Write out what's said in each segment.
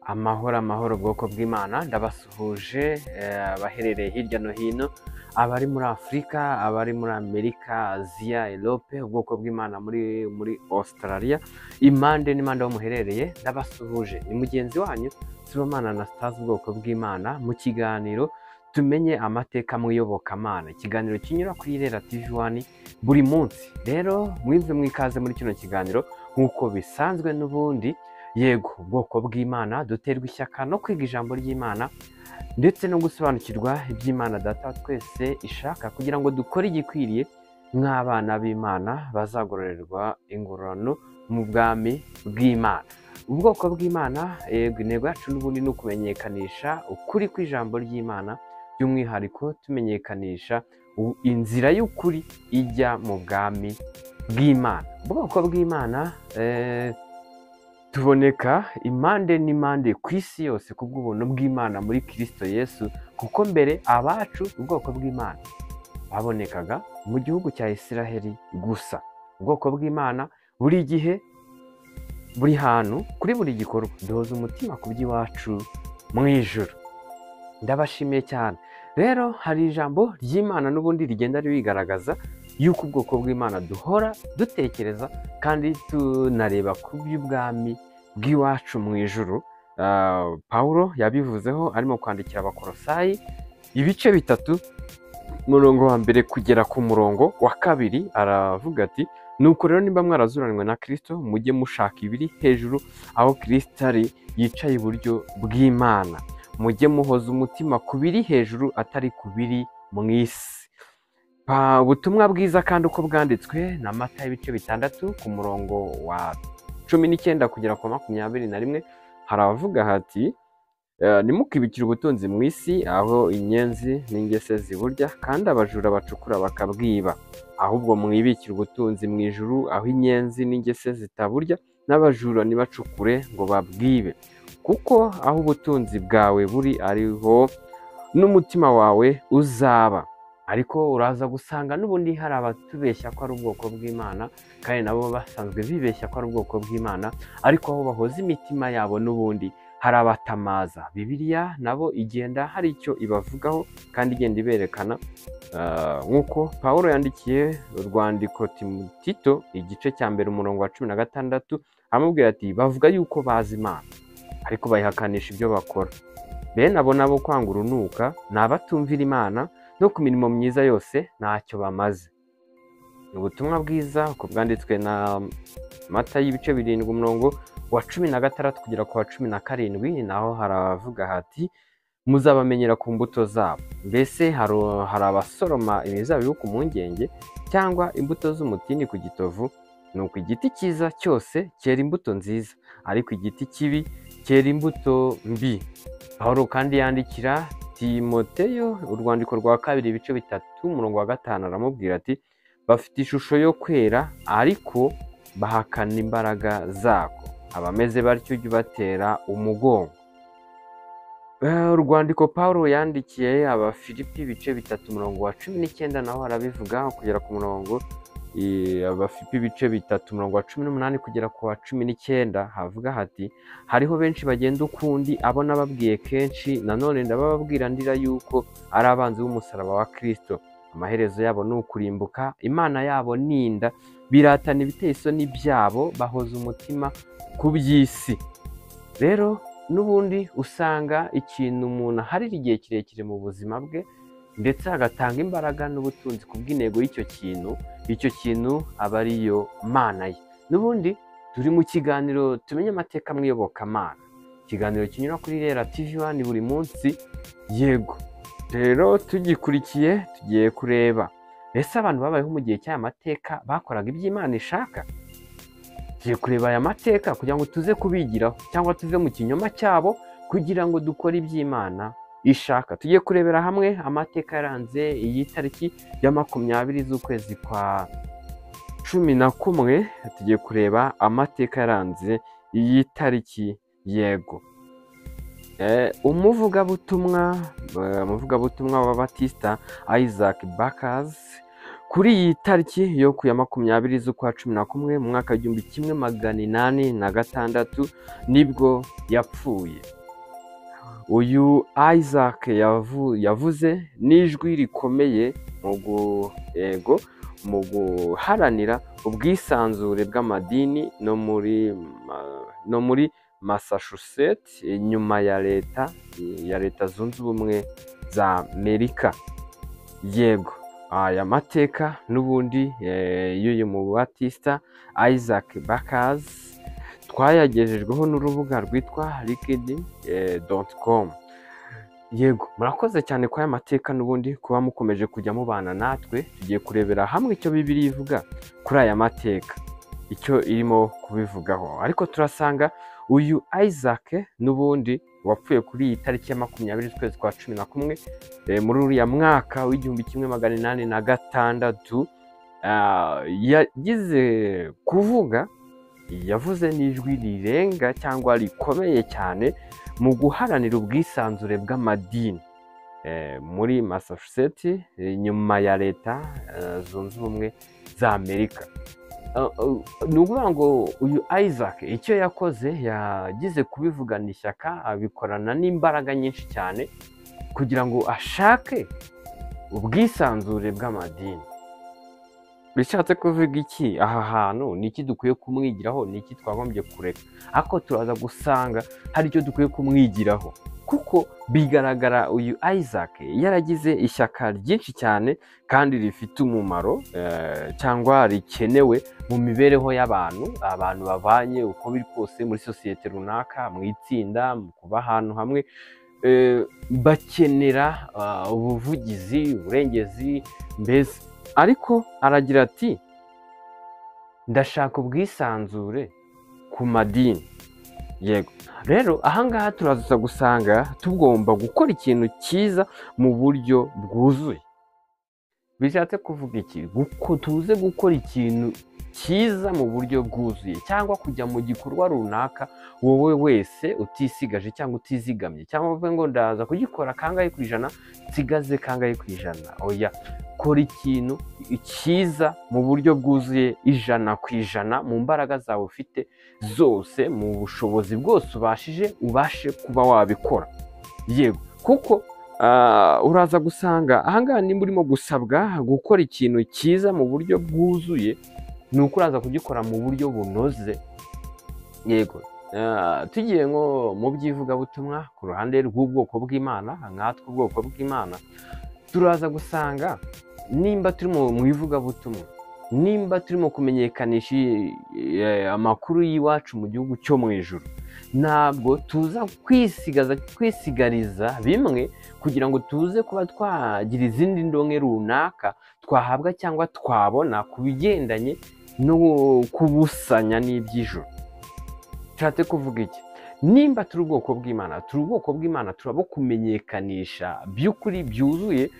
Amahoro amahoro bwoko bw'Imana ndabasuhuje abaherereye hirya no hino, abari muri Afurika, abari muri Amerika, Aziya, Europe, ubwoko bw'Imana muri Australia, impande n'impande aho muherereye ndabasuhuje. Ni mugenzi wanyu Sibomana Anastase, ubwoko bw'Imana, mu kiganiro tumenye amateka mu iyobokamana, ikiganiro kinyura kuri Irera TV1 buri munsi. Rero mwibwe mwikaze muri kino kiganiro nk'uko bisanzwe n'ubundi. Yego, ubwoko bw'Imana duterwa ishyaka no kwiga ijambo ry'Imana ndetse no gusobanukirwa iby'Imana Data twese ishaka, kugira ngo dukore igikwiriye nk'abana b'Imana bazagororerwa ingororano mu bwami bw'Imana. Ubwoko bw'Imana, yego, intego yacu n'ubundi ni ukumenyekanisha ukuri kw'ijambo ry'Imana, by'umwihariko tumenyekanisha inzira y'ukuri ijya mu bwami bw'Imana. Ubwoko bw'Imana tuboneka impande n'impande ku isi yose kubw'ubuntu bw'Imana muri Kristo Yesu, kuko mbere abacu ubwoko bw'Imana babonekaga mu gihugu cya Isiraheli gusa. Ubwoko bw'Imana buri gihe, buri hantu, kuri buri gikorwa duhoza umutima ku by'iwacu mu ijuru. Ndabashimiye cyane. Rero hari ijambo ry'Imana n'ubundi rigenda ribigaragaza yuko ubwoko bw'Imana duhora dutekereza kandi tunareba ku by'ubwami bw'iwacu mu ijuru. Pawulo yabivuzeho arimo kwandikira Abakolosayi ibice 3, umurongo wa mbere kugera ku murongo wa 2, aravuga ati: nuko rero nimba mwarazuranywe na Kristo, mujye mushaka ibiri hejuru, aho Kristo ari yicaye iburyo bw'Imana. Mujye muhoza umutima ku biri hejuru, atari ku biri mu isi. Ubutumwa bwiza kandi uko bwanditswe na Matayo ibice 6 ku murongo wa 19 kugera ku 21, haravuga hati: nimukibikire ubutunzi mu isi, aho inyenzi n'ingese ziburya kandi abajura bacukura bakabwiba, ahubwo mwibikire ubutunzi mu ijuru, aho inyenzi n'ingese zitaburya n'abajura ntibacukure ngo babwibe. Kuko aho ubutunzi bwawe buri, ariho n'umutima wawe uzaba. Ariko uraza gusanga n'ubundi hari abatubeshya ko ari ubwoko bw'Imana, kandi nabo basanzwe bibeshya ko ari ubwoko bw'Imana, ariko aho bahoza imitima yabo n'ubundi hari abatamaza. Bibiliya nabo igenda hari icyo ibavugaho kandi igenda iberekana, nk'uko Pawulo yandikiye urwandiko Tito igice cya mbere umurongo wa 16, amubwira ati: bavuga yuko bazi Imana, ariko bayihakanisha ibyo bakora. Bene abo nabo kwanga urunuka, ni abatumvira Imana, no ku mirimo myiza yose ntacyo bamaze. Ubutumwa bwiza uko bwanditswe na Matayo ibice 7 umurongo wa 16 kugera ku wa 17, naho haravuga hati: muzabamenyera ku mbuto zabo. Mbese hari abasoroma imizabibu ku mpungenge, cyangwa imbuto z'umutini ku gitovu? Nuko igiti cyiza cyose cyera imbuto nziza, ariko igiti kibi cyera imbuto mbi. Pawulo kandi yandikira Timoteyo urwandiko rwa 2 ibice 3 umurongo wa 5, aramubwira ati: bafite ishusho yo kwera, ariko bahakana imbaraga zako. Abameze batyo ujye ubatera umugongo. Urwandiko Pawulo yandikiye Abafilipi ibice 3 umurongo wa 19, naho arabivuga kugera ku murongo Abafilipi ibice 3 umurongo wa 18 kugera ku wa 19, havuga hati: hariho benshi bagenda ukundi, abo nababwiye kenshi, nanone ndababwira ndira yuko ari abanzi b'umusaraba wa Kristo. Amaherezo yabo ni ukurimbuka, Imana yabo ninda, biratana ibiteye isoni byabo, bahoza umutima ku by'isi. Rero n'ubundi usanga ikintu umuntu aharira igihe kirekire mu buzima bwe, ndetse agatanga imbaraga n'ubutunzi ku bw'intego y'icyo kintu, icyo kintu aba ariyo mana ye. N'ubundi turi mu kiganiro tumenye amateka mu iyobokamana, ikiganiro kinyura kuri Irera TV1 buri munsi. Yego, rero tugikurikiye tugiye kureba ese abantu babayeho mu gihe cy'aya mateka bakoraga iby'Imana ishaka. Tugiye kureba aya mateka kugira ngo tuze kubigiraho, cyangwa tuve mu kinyoma cyabo kugira ngo dukore iby'Imana ishaka. Tugiye kurebera hamwe amateka yaranze iyi tariki ya 20 z'ukwezi kwa 11. Tugiye kureba amateka yaranze iyi tariki. Yego, umuvugabutumwa w'Ababatisita Isaac Bakers kuri iyi tariki yo ku ya 20 z'ukwa 11 mu mwaka w'igihumbi kimwe magana inani na gatandatu nibwo yapfuye. Uyu Isaac yavuze n'ijwi rikomeye mu guharanira ubwisanzure bw'amadini no muri Massachusetts nyuma ya leta zunze ubumwe za Amerika. Yego, aya mateka n'ubundi y'uyu mubatista Isaac Bakers twayagejejweho n'urubuga rwitwa liquid.com. Yego, murakoze cyane kwa aya mateka n'ubundi kuba mukomeje kujya mubana natwe. Tugiye kurebera hamwe icyo Bibiliya ivuga kuri aya mateka, icyo irimo kubivugaho. Ariko turasanga uyu Isaac n'ubundi wapfuye kuri iyi tariki ya 20 z'ukwezi kwa 11 muri uriya mwaka w'igihumbi kimwe magana inani na gatandatu, yagize kuvuga, yavuze n'ijwi rirenga cyangwa rikomeye cyane mu guharanira ubwisanzure bw'amadini muri Massachusetts nyuma ya leta zunze ubumwe za Amerika. Ni ukuvuga ngo uyu Isaac icyo yakoze, yagize kubivugana ishyaka, abikorana n'imbaraga nyinshi cyane kugira ngo ashake ubwisanzure bw'amadini. Bishatse kuvuga iki? Aha hantu ni iki dukwiye kumwigiraho, ni iki twagombye kureka? Ariko turaza gusanga hari icyo dukwiye kumwigiraho, kuko bigaragara uyu Isaac yaragize ishyaka ryinshi cyane kandi rifite umumaro cyangwa rikenewe mu mibereho y'abantu babanye uko biri kose muri sosiyete runaka, mu itsinda, mu kuba ahantu hamwe. Bakenera ubuvugizi, uburengezi mbese. Ariko aragira ati, ndashaka ubwisanzure ku madini. Yego, rero ahangaha turaza gusanga tugomba gukora ikintu cyiza mu buryo bwuzuye. Bishatse kuvuga iki? Tuze gukora ikintu cyiza mu buryo bwuzuye, cyangwa kujya mu gikorwa runaka wowe wese utisigaje cyangwa utizigamye, cyangwa uvuge ngo ndaza kugikora kangahe ku ijana nsigaze kangahe ku ijana. Oya, kora ikintu cyiza mu buryo bwuzuye 100% mu mbaraga zawe ufite zose, mu bushobozi bwose ubashe kuba wabikora. Yego, kuko uraza gusanga ahangaha nimba urimo gusabwa gukora ikintu cyiza mu buryo bwuzuye, ni uko uraza kugikora mu buryo bunoze. Yego, tugiye nko mu by'ivugabutumwa ku ruhande rw'ubwoko bw'Imana, nkatwe ubwoko bw'Imana, turaza gusanga nimba turi mu ivugabutumwa, nimba turimo kumenyekanisha amakuru y'iwacu mu gihugu cyo mu ijuru, ntabwo tuza kwisigariza bimwe kugira ngo tuze kuba twagira izindi ndonke runaka twahabwa cyangwa twabona ku bigendanye no kubusanya n'iby'ijuru. Nshatse kuvuga iki? Nimba turi ubwoko bw'Imana, turabo kumenyekanisha by'ukuri byuzuye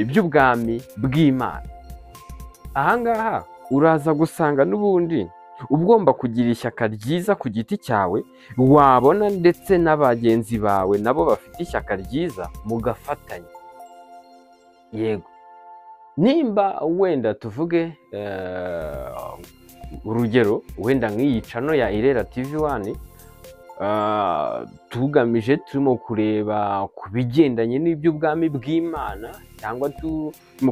by'ubwami bw'Imana. Ahangaha uraza gusanga n'ubundi ugomba kugira ishyaka ryiza ku giti cyawe, wabona ndetse n'abagenzi bawe nabo bafite ishyaka ryiza, mugafatanya. Yego, nimba wenda tuvuge urugero, wenda nk'iyi channel ya Irera TV1, tugamije turimo kureba ku bigendanye n'iby'ubwami bw'Imana, cyangwa turimo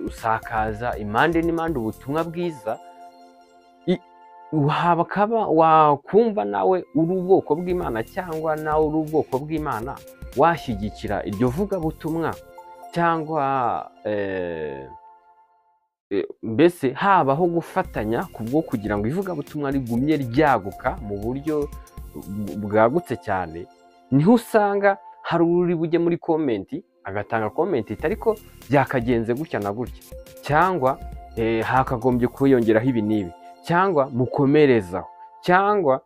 gusakaza impande n'impande ubutumwa bwiza, wakumva nawe uri ubwoko bw'Imana cyangwa nawe uri ubwoko bw'Imana, washyigikira iryo vugabutumwa, cyangwa mbese habaho gufatanya kubwo kugira ngo ivugabutumwa rigumye ryaguka mu buryo bwagutse cyane. Niho usanga hari uri bujye muri komenti agatanga komenti ariko byakagenze gutya na gutya, cyangwa hakagombye kuyongeraho ibi n'ibi, cyangwa mukomerezaho, cyangwa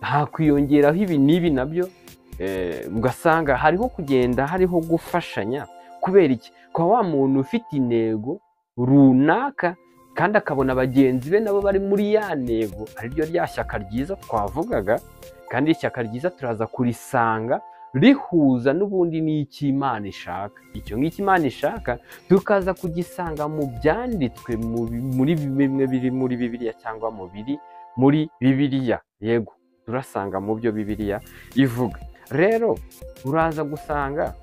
hakwiyongeraho ibi n'ibi nabyo. Ugasanga hariho kugenda hariho gufashanya. Kubera iki? Kwa wa muntu ufite intego runaka kandi akabona bagenzi be nabo bari muri ya ntego, ariryo rya shyaka ryiza twavugaga. Kandi ishyaka ryiza turaza kurisanga rihuza n'ubundi n'icyo Imana ishaka. Icyo ngicyo Imana ishaka tukaza kugisanga mu byanditswe muri bimwe biri muri Bibiliya cyangwa mu biri muri Bibiliya. Yego, turasanga mu byo Bibiliya ivuga. Rero uraza gusanga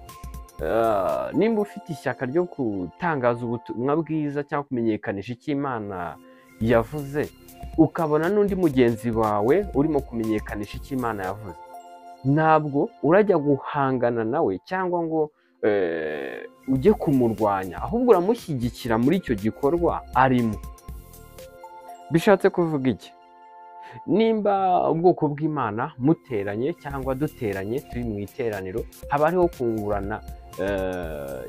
nimba ufite ishyaka ryo gutangaza ubutumwa bwiza cyangwa kumenyekanisha icyo Imana yavuze, ukabona n'undi mugenzi wawe urimo kumenyekanisha icyo Imana yavuze, ntabwo urajya guhangana nawe cyangwa ngo ujye kumurwanya, ahubwo uramushyigikira muri icyo gikorwa arimo. Bishatse kuvuga iki? Nimba ubwoko bw'Imana muteranye cyangwa duteranye turi mu iteraniro, haba hariho kungurana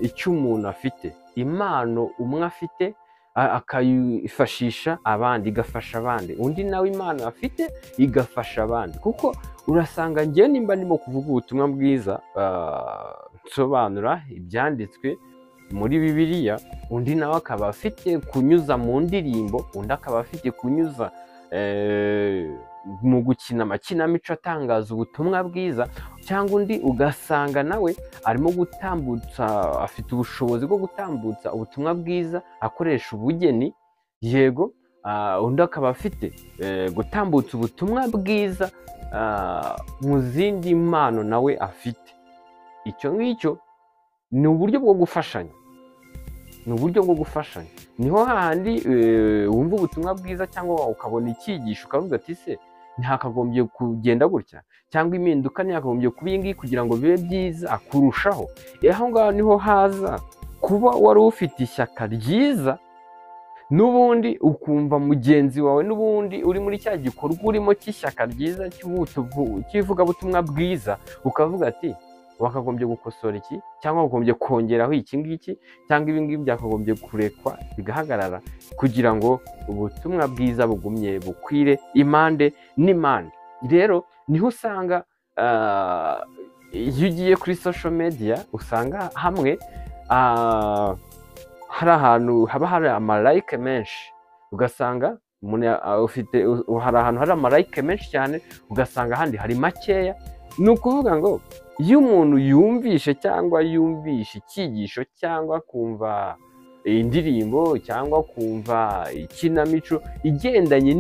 icyo umuntu afite, impano umwe afite akayifashisha abandi, igafasha abandi, undi nawe impano afite igafasha abandi. Kuko urasanga njye nimba ndimo kuvuga ubutumwa bwiza, nsobanura ibyanditswe muri Bibiliya, undi nawe akaba afite kunyuza mu ndirimbo, undi akaba afite kunyuza mu gukina amakinamico atangaza ubutumwa bwiza, cyangwa undi ugasanga nawe arimo gutambutsa, afite ubushobozi bwo gutambutsa ubutumwa bwiza akoresha ubugeni. Yego, undi akaba afite gutambutsa ubutumwa bwiza mu zindi mpano nawe afite. Icyo ngicyo ni uburyo bwo gufashanya, ni uburyo bwo gufashanya. Niho hahandi wumva ubutumwa bwiza cyangwa ukabona icyigisho ukavuga ati se ntihakagombye kugenda gutya, cyangwa impinduka ntihakagombye kuba iyi ngiyi kugira ngo bibe byiza kurushaho. Aho ngaho niho haza kuba wari ufite ishyaka ryiza, n'ubundi ukumva mugenzi wawe n'ubundi uri muri cya gikorwa urimo cy'ishyaka ryiza cy'ivugabutumwa bwiza, ukavuga ati wakagombye gukosora iki, cyangwa wakagombye kongeraho iki ngiki, cyangwa ibi ngibi byakagombye kurekwa bigahagarara, kugira ngo ubutumwa bwiza bugumye bukwire impande n'impande. Rero niho usanga iyo ugiye kuri social media usanga hamwe hari ahantu haba hari amalike menshi, ugasanga hari ahantu hari amalike menshi cyane, ugasanga ahandi hari makeya. Ni ukuvuga ngo iyo umuntu yumvishe cyangwa yumvishe icyigisho cyangwa kumva indirimbo cyangwa kumva ikinamico igendanye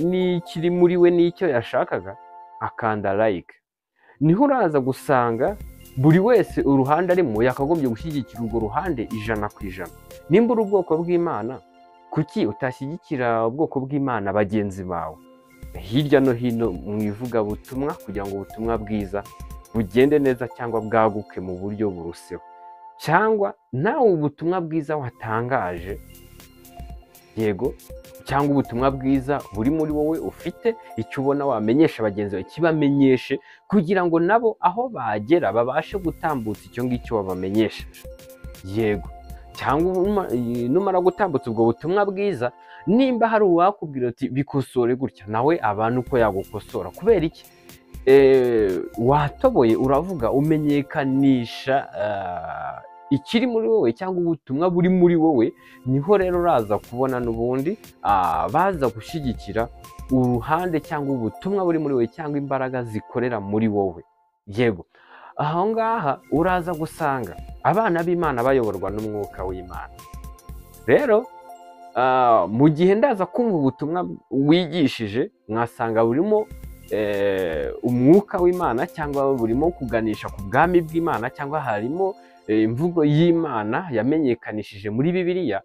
n'ikiri muri we n'icyo yashakaga, akanda like, niho uraza gusanga buri wese uruhande arimo yakagombye gushyigikira urwo ruhande 100%. Nimba uri ubwoko bw'Imana, kuki utashyigikira ubwoko bw'Imana bagenzi bawe hirya no hino mu ivugabutumwa, kugira ngo ubutumwa bwiza bugende neza cyangwa bwaguke mu buryo buruseho? Cyangwa nawe ubutumwa bwiza watangaje, yego, cyangwa ubutumwa bwiza buri muri wowe ufite icyo ubona wamenyesha bagenzi bawe, kibamenyeshe kugira ngo nabo aho bagera babashe gutambutsa icyo ngicyo wabamenyesheje. Yego, cyangwa numara gutambutsa ubwo butumwa bwiza, nimba hari uwakubwira ati bikosore gutya, nawe abantu uko yagukosora. Kubera iki? Watoboye, uravuga, umenyekanisha ikiri muri wowe cyangwa ubutumwa buri muri wowe. Niho rero uraza kubona n'ubundi baza gushyigikira uruhande cyangwa ubutumwa buri muri wowe cyangwa imbaraga zikorera muri wowe. Yego, aho ngaha uraza gusanga abana b'Imana bayoborwa n'umwuka w'Imana. Rero mu gihe ndaza kumva ubutumwa wigishije, mwasanga burimo umwuka w'Imana cyangwa burimo kuganisha ku bwami bw'Imana, cyangwa harimo imvugo y'Imana yamenyekanishije muri Bibiliya,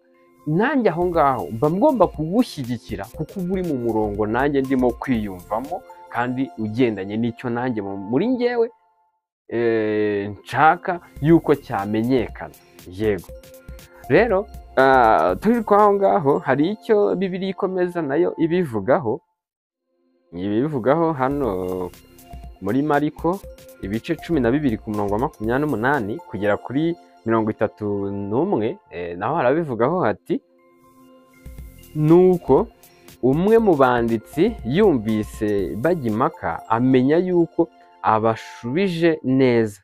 nanjye aho ngaho mba ngomba kugushyigikira kuko uri mu murongo nanjye ndimo kwiyumvamo, kandi ugendanye n'icyo nanjye muri njyewe nshaka yuko cyamenyekana. Yego, rero turi kwaho ngaho hari icyo Bibiliya ikomeza nayo ibivugaho hano muri Mariko ibice 12 ku murongo wa 28 kugera kuri 31, naho harabivugaho hati, nuko umwe mu banditsi yumvise bajya impaka, amenya yuko abashubije neza,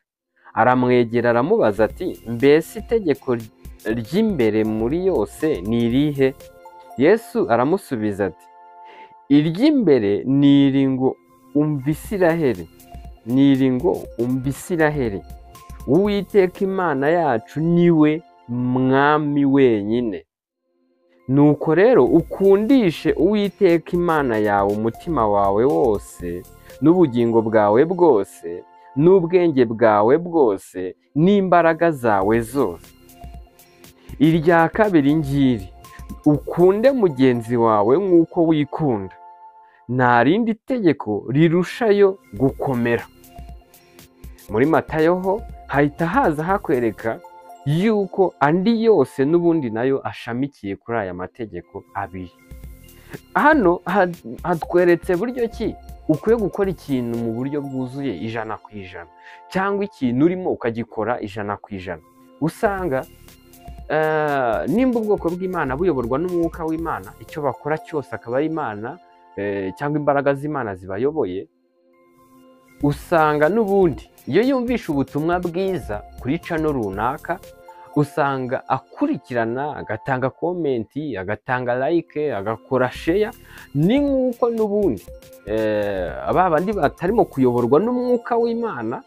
aramwegera aramubaza ati, mbese itegeko ry'imbere muri yose ni irihe? Yesu aramusubiza ati, iry'imbere ni iri ngo, umva Isiraheli, niri ngo umva Isiraheli, Uwiteka Imana yacu niwe mwami wenyine. Nuko rero ukundishe Uwiteka Imana yawe umutima wawe wose n'ubugingo bwawe bwose n'ubwenge bwawe bwose n'imbaraga zawe zose. Irya kabiri ngiri, ukunde mugenzi wawe nk'uko wikunda. Nta rindi tegeko rirushayo gukomera. Muri Matayo ho hahita haza hakwereka yuko andi yose n'ubundi nayo ashamikiye kuri aya mategeko abiri. Hano hatweretse buryo ki ukwiye gukora ikintu mu buryo bwuzuye 100%, cyangwa ikintu urimo ukagikora 100%. Usanga nimba ubwoko bw'Imana buyoborwa n'umwuka w'Imana, icyo bakora cyose akaba ari Imana cyangwa imbaraga z'Imana zibayoboye, usanga n'ubundi iyo yumvisha ubutumwa bwiza kuri channel runaka, usanga akurikirana, agatanga komenti, agatanga like, agakora share. Ni nk'uko n'ubundi aba bandi batarimo kuyoborwa n'umwuka w'Imana,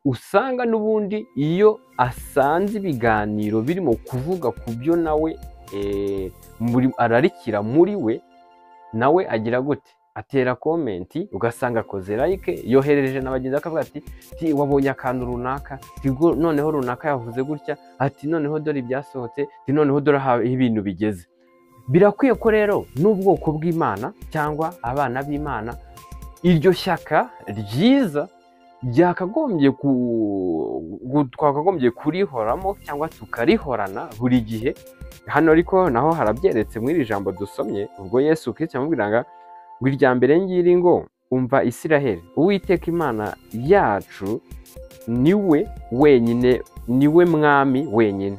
usanga n'ubundi iyo asanze ibiganiro birimo kuvuga ku byo nawe ararikira muri we, nawe agira gute? Atera komenti, ugasanga akoze like, yoherereje na bagenzi akavuga ati wabonye akantu runaka, noneho runaka yavuze gutya, ati noneho dore ibyasohotse, noneho dore aho ibintu bigeze. Birakwiye ko rero n'ubwoko bw'Imana cyangwa abana b'Imana, iryo shyaka ryiza twakagombye kurihoramo cyangwa tukarihorana buri gihe. Hano ariko naho harabyeretse muri iri jambo dusomye, ubwo Yesu Kristo yamubwiraga ngo irya mbere ngiri ngo umva Isiraheli, Uwiteka Imana yacu niwe wenyine, niwe mwami wenyine.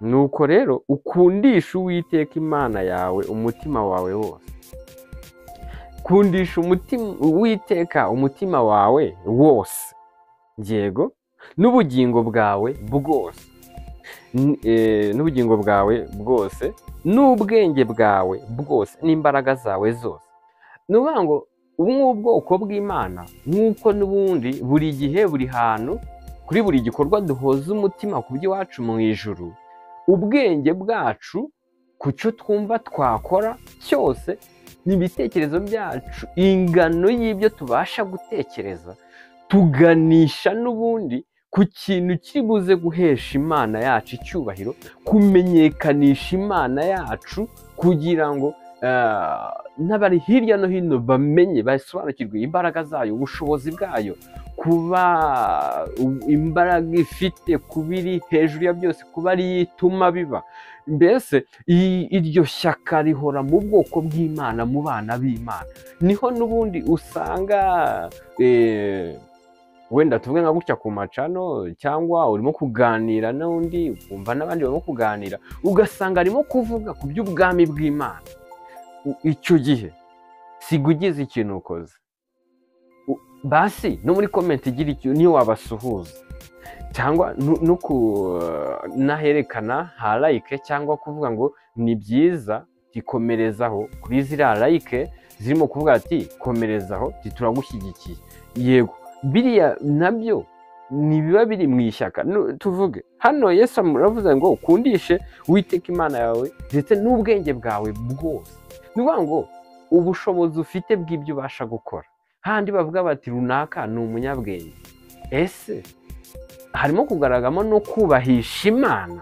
Nuko rero ukundisha Uwiteka Imana yawe umutima wawe wose. Kundisha Uwiteka umutima wawe wose, yego, n'ubugingo bwawe bwose, n'ubugingo bwawe bwose n'ubwenge bwawe bwose n'imbaraga zawe zose. Nuvuga ngo ubwoko bw'Imana, nk'uko n'ubundi buri gihe, buri hantu, kuri buri gikorwa duhoza umutima ku by'iwacu mu ijuru, ubwenge bwacu ku cyo twumva twakora cyose, n'ibitekerezo byacu, ingano y'ibyo tubasha gutekereza, tuganisha n'ubundi ku kintu kiri buze guhesha Imana yacu icyubahiro, kumenyekanisha Imana yacu, kugira ngo n'abari hirya no hino bamenye, basobanukirwe imbaraga zayo, ubushobozi bwayo, kuba imbaraga ifite, kuba iri hejuru ya byose, kuba ari ituma biba. Mbese iryo shyaka rihora mu bwoko bw'Imana, mu bana b'Imana. Niho n'ubundi usanga wenda tuvuge nka gutya ku macano, cyangwa urimo kuganira n'undi, ukumva n'abandi barimo kuganira, ugasanga arimo kuvuga ku by'ubwami bw'Imana. Icyo gihe siga ugize ikintu ukoze, basi no muri komenti igira icyo niyo wabasuhuza, cyangwa no naherekana ha like, cyangwa kuvuga ngo ni byiza, tikomerezaho kuri ziriya like zirimo kuvuga ati komerezaho, turagushyigikiye. Yego, biriya nabyo nibiba biri mu ishyaka. Tuvuge hano Yesu aravuze ngo ukundishe Uwiteka Imana yawe ndetse n'ubwenge bwawe bwose. Nuvuga ngo ubushobozi ufite bw'ibyo ubasha gukora. Handi bavuga bati runaka ni umunyabwenge, ese harimo kugaragamo no kubahisha Imana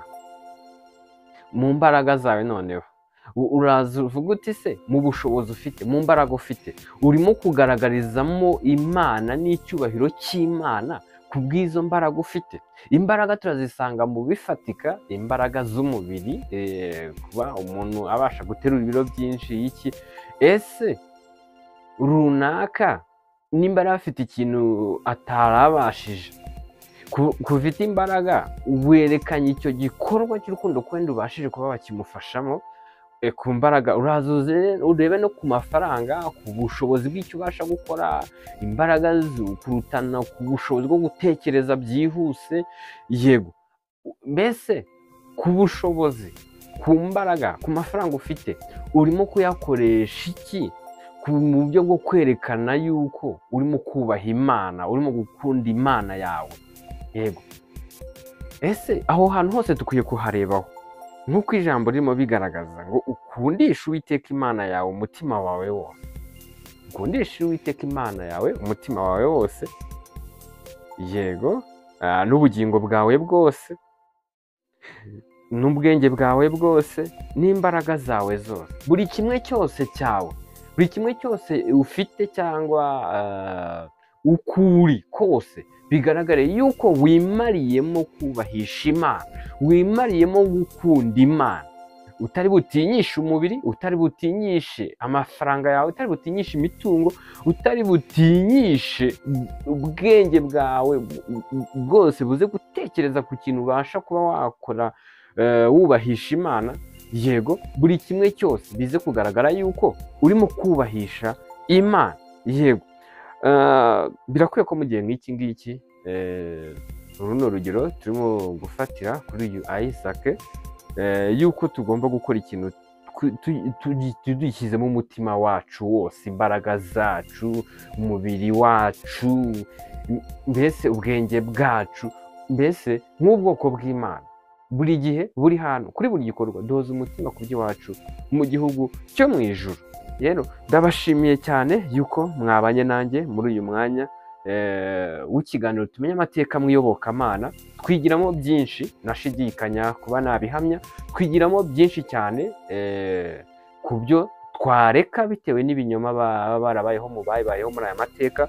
mu mbaraga zawe? Noneho uraza uvuga uti se mu bushobozi ufite, mu mbaraga ufite, urimo kugaragarizamo Imana n'icyubahiro cy'Imana ku bw'izo mbaraga ufite? Imbaraga turazisanga mu bifatika, imbaraga z'umubiri, kuba umuntu abasha guterura ibiro byinshi, iki. Ese runaka nimba afite ikintu atarabashije, kufite imbaraga, werekanye icyo gikorwa cy'urukundo kwenda ubashije kuba bakimufashamo, ku mbaraga urazuze, urebe no ku mafaranga, ku bushobozi bw'icyo ubasha gukora, imbaraga kurutana ku bushobozi bwo gutekereza byihuse. Yego, mbese ku bushobozi, ku mbaraga, ku mafaranga ufite, urimo kuyakoresha iki mu buryo bwo kwerekana yuko urimo kubaha Imana, urimo gukunda Imana yawe. Yego, ese aho hantu hose dukwiye kuharebaho nk'uko ijambo ririmo bigaragaza ngo ukundishe Uwiteka Imana yawe umutima wawe wose. Ukundishe Uwiteka Imana yawe umutima wawe wose, yego, n'ubugingo bwawe bwose, n'ubwenge bwawe bwose, n'imbaraga zawe zose, buri kimwe cyose cyawe, buri kimwe cyose ufite cyangwa uko uri kose, bigaragare yuko wimariyemo kubahisha Imana, wimariyemo gukunda Imana, utari butinyishe umubiri, utari butinyishe amafaranga yawe, utari butinyishe imitungo, utari butinyishe ubwenge bwawe bwose buze gutekereza ku kintu ubasha kuba wakora wubahisha Imana. Yego, buri kimwe cyose bize kugaragara yuko urimo kubahisha Imana. Yego, birakwiye ko mu gihe nk'iki ngiki, runo rugero turimo gufatira kuri uyu Isaac, yuko tugomba gukora ikintu tudushyizemo umutima wacu wose, imbaraga zacu, umubiri wacu, mbese ubwenge bwacu, mbese nk'ubwoko bw'Imana. Buri gihe, buri hantu, kuri buri gikorwa duhoza umutima ku by'iwacu mu gihugu cyo mu ijuru. Rero ndabashimiye cyane yuko mwabanye nanjye muri uyu mwanya w'ikiganiro tumenye amateka mu iyobokamana. Twigiramo byinshi, nashidikanya kuba nabihamya, twigiramo byinshi cyane ku byo twareka bitewe n'ibinyoma baba barabayeho mu bayibayeho muri aya mateka,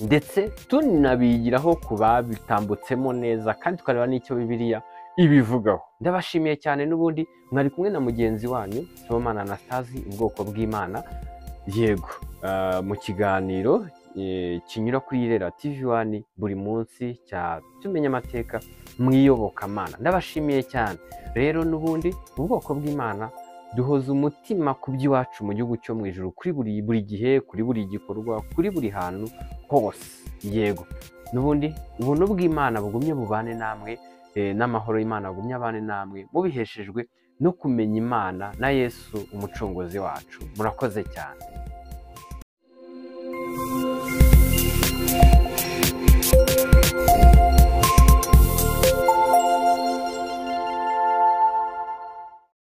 ndetse tunabigiraho ku babitambutsemo neza, kandi tukareba n'icyo Bibiliya ibivugaho. Ndabashimiye cyane, n'ubundi mwari kumwe na mugenzi wanyu Sibomana Anastase, ubwoko bw'Imana. Yego, mu kiganiro kinyura kuri Irera TV1 buri munsi cya tumenye amateka mu iyobokamana. Ndabashimiye cyane rero, n'ubundi ubwoko bw'Imana duhoza umutima ku by'iwacu mu gihugu cyo mu ijuru, kuri buri gihe, kuri buri gikorwa, kuri buri hantu hose. Yego, n'ubundi ubuntu bw'Imana bugumye bubane namwe, n'amahoro y'Imana agumye abane namwe, mubiheshejwe no kumenya Imana na Yesu umucunguzi wacu. Murakoze cyane.